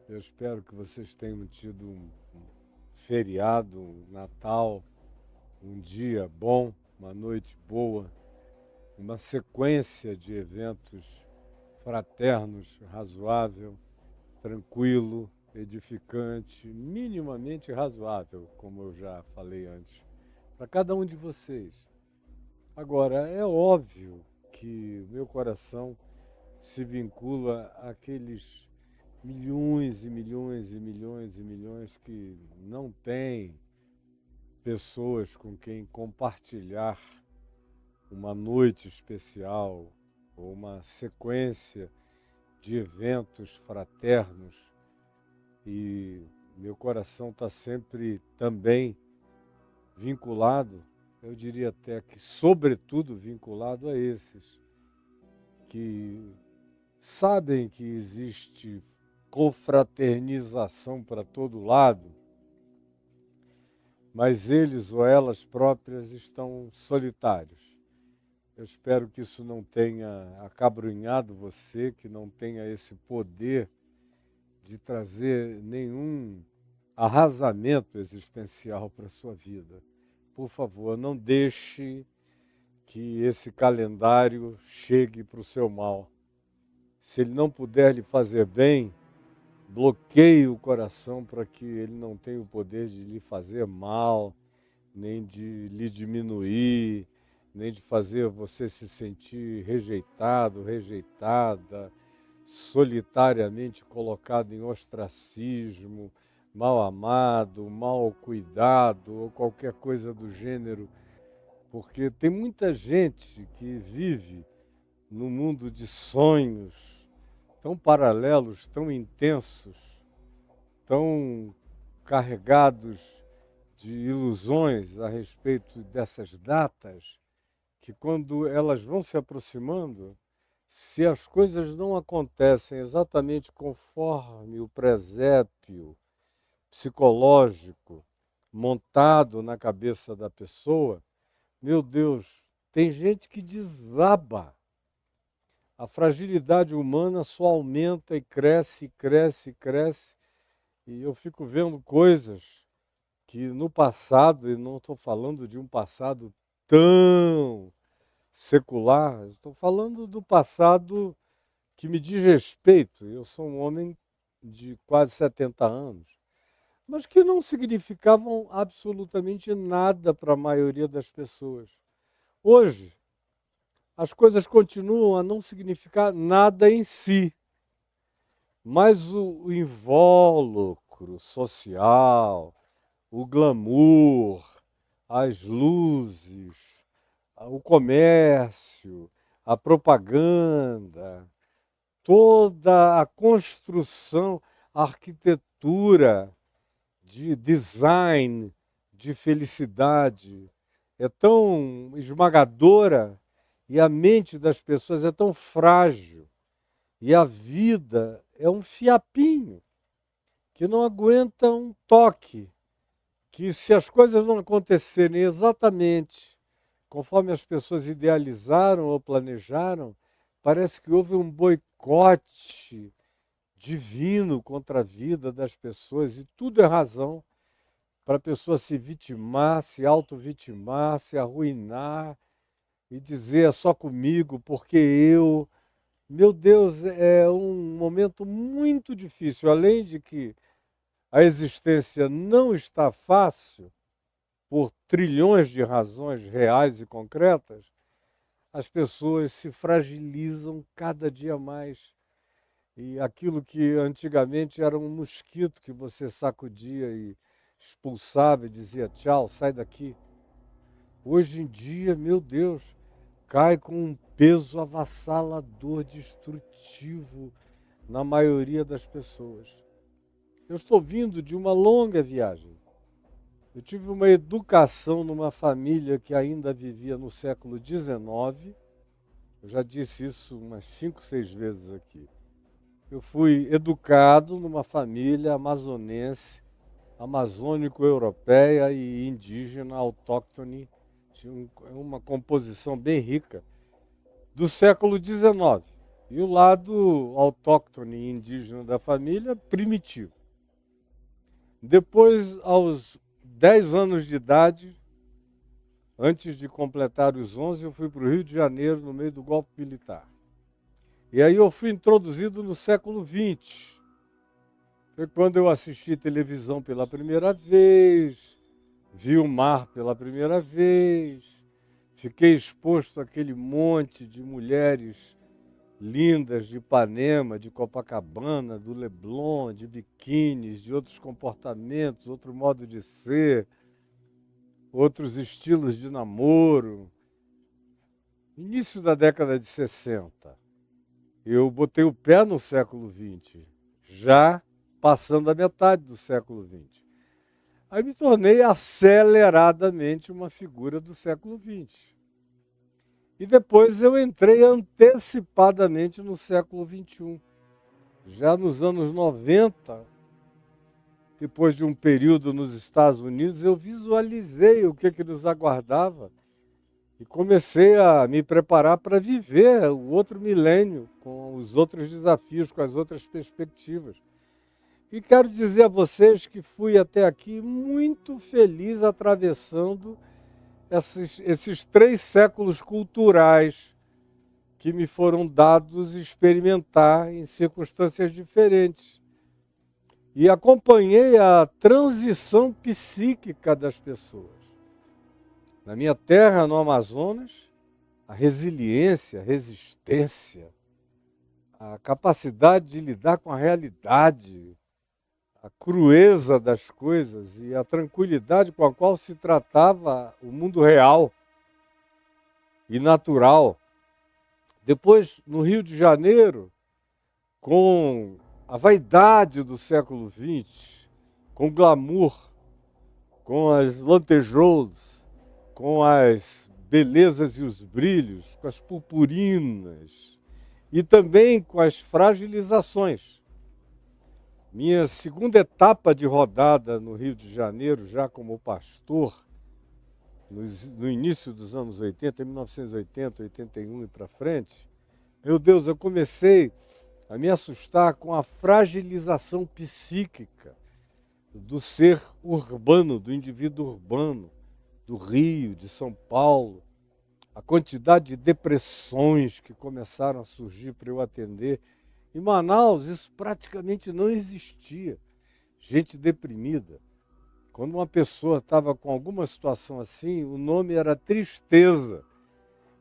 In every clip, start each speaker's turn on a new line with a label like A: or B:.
A: Eu espero que vocês tenham tido um feriado, um Natal, um dia bom, uma noite boa, uma sequência de eventos fraternos, razoável, tranquilo, edificante, minimamente razoável, como eu já falei antes, para cada um de vocês. Agora, é óbvio que o meu coração se vincula àqueles milhões e milhões e milhões e milhões que não têm pessoas com quem compartilhar uma noite especial ou uma sequência de eventos fraternos, e meu coração está sempre também vinculado, eu diria até que sobretudo vinculado a esses que sabem que existe confraternização para todo lado, mas eles ou elas próprias estão solitários. Eu espero que isso não tenha acabrunhado você, que não tenha esse poder de trazer nenhum arrasamento existencial para a sua vida. Por favor, não deixe que esse calendário chegue para o seu mal. Se ele não puder lhe fazer bem, bloqueie o coração para que ele não tenha o poder de lhe fazer mal, nem de lhe diminuir, nem de fazer você se sentir rejeitado, rejeitada, solitariamente colocado em ostracismo, mal amado, mal cuidado ou qualquer coisa do gênero, porque tem muita gente que vive num mundo de sonhos tão paralelos, tão intensos, tão carregados de ilusões a respeito dessas datas, que quando elas vão se aproximando, se as coisas não acontecem exatamente conforme o presépio psicológico montado na cabeça da pessoa, meu Deus, tem gente que desaba. A fragilidade humana só aumenta e cresce, cresce, cresce. E eu fico vendo coisas que no passado, e não estou falando de um passado tão secular, estou falando do passado que me diz respeito. Eu sou um homem de quase 70 anos, mas que não significavam absolutamente nada para a maioria das pessoas. Hoje, as coisas continuam a não significar nada em si, mas o invólucro social, o glamour, as luzes, o comércio, a propaganda, toda a construção, a arquitetura de design, de felicidade, é tão esmagadora e a mente das pessoas é tão frágil e a vida é um fiapinho que não aguenta um toque, que se as coisas não acontecerem exatamente conforme as pessoas idealizaram ou planejaram, parece que houve um boicote divino contra a vida das pessoas, e tudo é razão para a pessoa se vitimar, se auto-vitimar, se arruinar e dizer é só comigo, porque eu. Meu Deus, é um momento muito difícil. Além de que a existência não está fácil, por trilhões de razões reais e concretas, as pessoas se fragilizam cada dia mais. E aquilo que antigamente era um mosquito que você sacudia e expulsava e dizia tchau, sai daqui. Hoje em dia, meu Deus, cai com um peso avassalador, destrutivo na maioria das pessoas. Eu estou vindo de uma longa viagem. Eu tive uma educação numa família que ainda vivia no século XIX. Eu já disse isso umas 5, 6 vezes aqui. Eu fui educado numa família amazonense, amazônico-europeia e indígena autóctone. Tinha uma composição bem rica do século XIX. e o lado autóctone e indígena da família, primitivo. Depois, aos 10 anos de idade, antes de completar os 11, eu fui para o Rio de Janeiro no meio do golpe militar. E aí eu fui introduzido no século XX. Foi quando eu assisti televisão pela primeira vez, vi o mar pela primeira vez, fiquei exposto àquele monte de mulheres lindas de Ipanema, de Copacabana, do Leblon, de biquínis, de outros comportamentos, outro modo de ser, outros estilos de namoro. Início da década de 60, eu botei o pé no século XX, já passando a metade do século XX. Aí me tornei aceleradamente uma figura do século XX. E depois eu entrei antecipadamente no século XXI. Já nos anos 90, depois de um período nos Estados Unidos, eu visualizei o que nos aguardava e comecei a me preparar para viver o outro milênio, com os outros desafios, com as outras perspectivas. E quero dizer a vocês que fui até aqui muito feliz atravessando esses 3 séculos culturais que me foram dados experimentar em circunstâncias diferentes. E acompanhei a transição psíquica das pessoas. Na minha terra, no Amazonas, a resiliência, a resistência, a capacidade de lidar com a realidade, a crueza das coisas e a tranquilidade com a qual se tratava o mundo real e natural. Depois, no Rio de Janeiro, com a vaidade do século XX, com o glamour, com as lantejoulas, com as belezas e os brilhos, com as purpurinas e também com as fragilizações. Minha segunda etapa de rodada no Rio de Janeiro, já como pastor, no início dos anos 80, em 1980, 81 e para frente, meu Deus, eu comecei a me assustar com a fragilização psíquica do ser urbano, do indivíduo urbano, do Rio, de São Paulo, a quantidade de depressões que começaram a surgir para eu atender. Em Manaus, isso praticamente não existia. Gente deprimida. Quando uma pessoa estava com alguma situação assim, o nome era tristeza.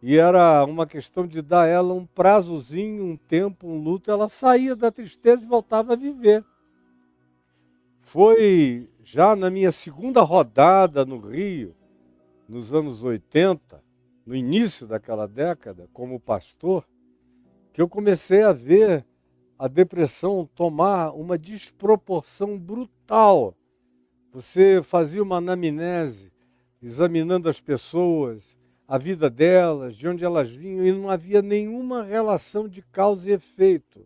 A: E era uma questão de dar a ela um prazozinho, um tempo, um luto. Ela saía da tristeza e voltava a viver. Foi já na minha segunda rodada no Rio, nos anos 80, no início daquela década, como pastor, que eu comecei a ver a depressão tomar uma desproporção brutal. Você fazia uma anamnese, examinando as pessoas, a vida delas, de onde elas vinham, e não havia nenhuma relação de causa e efeito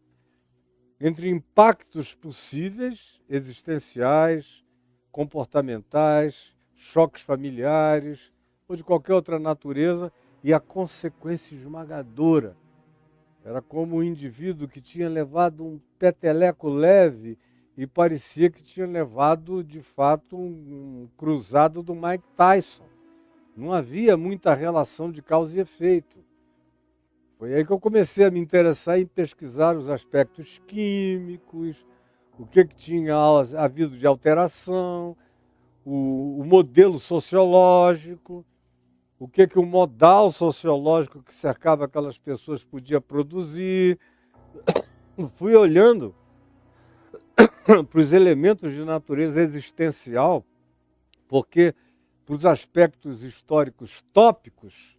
A: entre impactos possíveis, existenciais, comportamentais, choques familiares ou de qualquer outra natureza, e a consequência esmagadora. Era como um indivíduo que tinha levado um peteleco leve e parecia que tinha levado, de fato, um cruzado do Mike Tyson. Não havia muita relação de causa e efeito. Foi aí que eu comecei a me interessar em pesquisar os aspectos químicos, o que tinha havido de alteração, o modelo sociológico, o que o modal sociológico que cercava aquelas pessoas podia produzir. Fui olhando para os elementos de natureza existencial, porque para os aspectos históricos tópicos,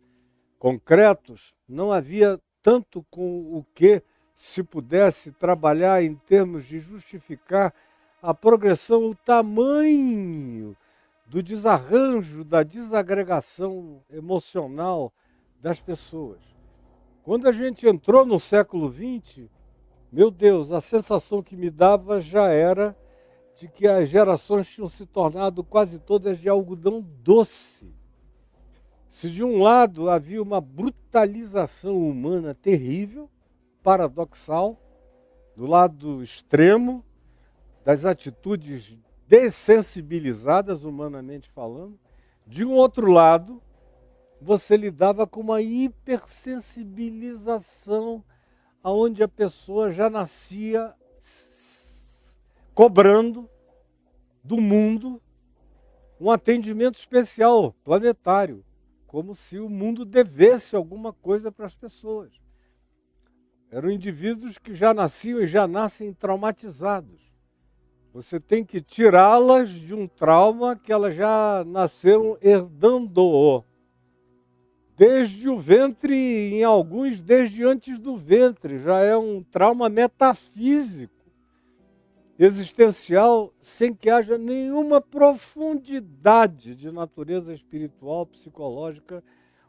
A: concretos, não havia tanto com o que se pudesse trabalhar em termos de justificar a progressão, o tamanho do desarranjo, da desagregação emocional das pessoas. Quando a gente entrou no século XX, meu Deus, a sensação que me dava já era de que as gerações tinham se tornado quase todas de algodão doce. Se de um lado havia uma brutalização humana terrível, paradoxal, do lado extremo, das atitudes dessensibilizadas, humanamente falando. De um outro lado, você lidava com uma hipersensibilização, onde a pessoa já nascia cobrando do mundo um atendimento especial, planetário, como se o mundo devesse alguma coisa para as pessoas. Eram indivíduos que já nasciam e já nascem traumatizados. Você tem que tirá-las de um trauma que elas já nasceram herdando. Desde o ventre, em alguns desde antes do ventre, já é um trauma metafísico, existencial, sem que haja nenhuma profundidade de natureza espiritual, psicológica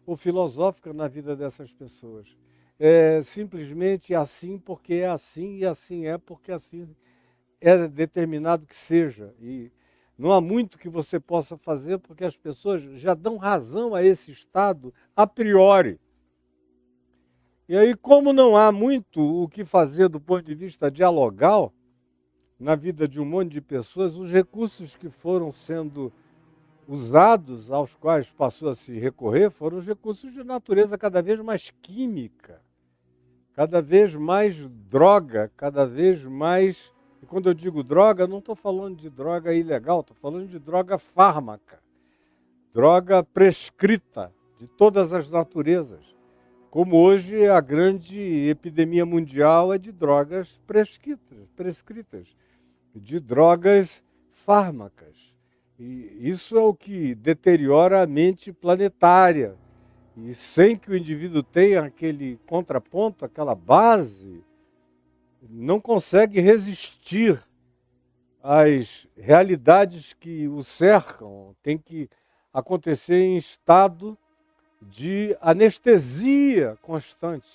A: ou filosófica na vida dessas pessoas. É simplesmente assim porque é assim, e assim é porque assim é determinado que seja. E não há muito que você possa fazer, porque as pessoas já dão razão a esse estado a priori. E aí, como não há muito o que fazer do ponto de vista dialogal, na vida de um monte de pessoas, os recursos que foram sendo usados, aos quais passou a se recorrer, foram os recursos de natureza cada vez mais química, cada vez mais droga, cada vez mais... E quando eu digo droga, não estou falando de droga ilegal, estou falando de droga fármaca, droga prescrita, de todas as naturezas. Como hoje a grande epidemia mundial é de drogas prescritas, de drogas fármacas. E isso é o que deteriora a mente planetária. E sem que o indivíduo tenha aquele contraponto, aquela base, não consegue resistir às realidades que o cercam. Tem que acontecer em estado de anestesia constante.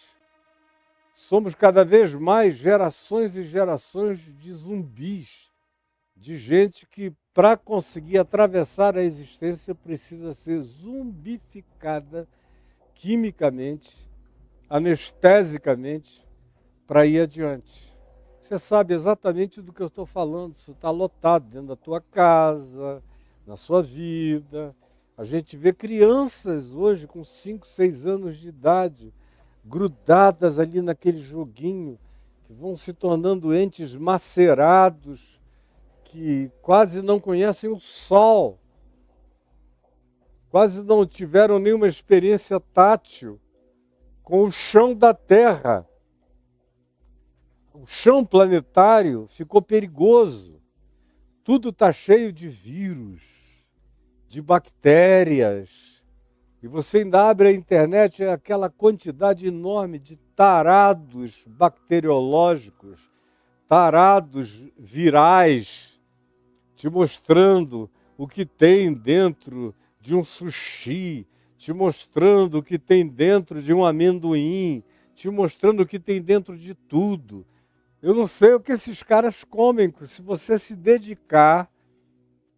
A: Somos cada vez mais gerações e gerações de zumbis, de gente que, para conseguir atravessar a existência, precisa ser zumbificada quimicamente, anestesicamente, para ir adiante. Você sabe exatamente do que eu estou falando, isso está lotado dentro da tua casa, na sua vida. A gente vê crianças hoje com 5, 6 anos de idade, grudadas ali naquele joguinho, que vão se tornando entes macerados, que quase não conhecem o sol, quase não tiveram nenhuma experiência tátil com o chão da Terra. O chão planetário ficou perigoso. Tudo está cheio de vírus, de bactérias. E você ainda abre a internet, é aquela quantidade enorme de tarados bacteriológicos, tarados virais, te mostrando o que tem dentro de um sushi, te mostrando o que tem dentro de um amendoim, te mostrando o que tem dentro de tudo. Eu não sei o que esses caras comem, se você se dedicar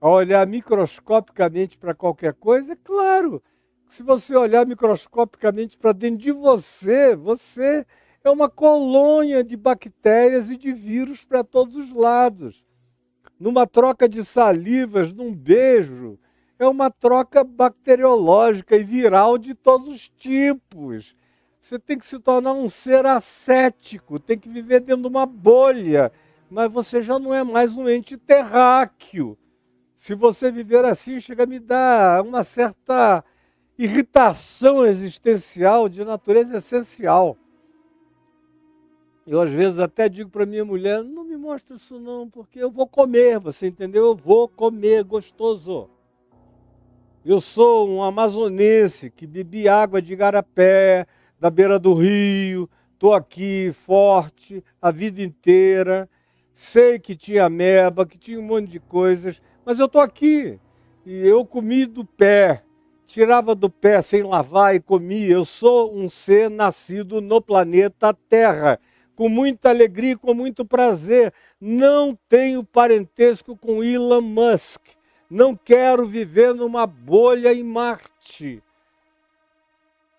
A: a olhar microscopicamente para qualquer coisa, é claro, se você olhar microscopicamente para dentro de você, você é uma colônia de bactérias e de vírus para todos os lados. Numa troca de salivas, num beijo, é uma troca bacteriológica e viral de todos os tipos. Você tem que se tornar um ser ascético, tem que viver dentro de uma bolha, mas você já não é mais um ente terráqueo. Se você viver assim, chega a me dar uma certa irritação existencial de natureza essencial. Eu às vezes até digo para minha mulher, não me mostra isso não, porque eu vou comer, você entendeu? Eu vou comer gostoso. Eu sou um amazonense que bebi água de igarapé, da beira do rio, estou aqui forte a vida inteira, sei que tinha ameba, que tinha um monte de coisas, mas eu estou aqui e eu comi do pé, tirava do pé sem lavar e comia. Eu sou um ser nascido no planeta Terra, com muita alegria e com muito prazer. Não tenho parentesco com Elon Musk, não quero viver numa bolha em Marte.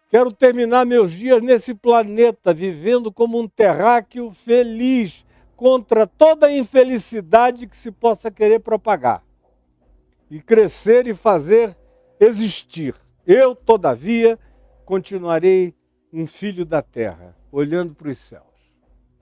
A: Quero terminar meus dias nesse planeta, vivendo como um terráqueo feliz, contra toda a infelicidade que se possa querer propagar. E crescer e fazer existir. Eu, todavia, continuarei um filho da terra, olhando para os céus.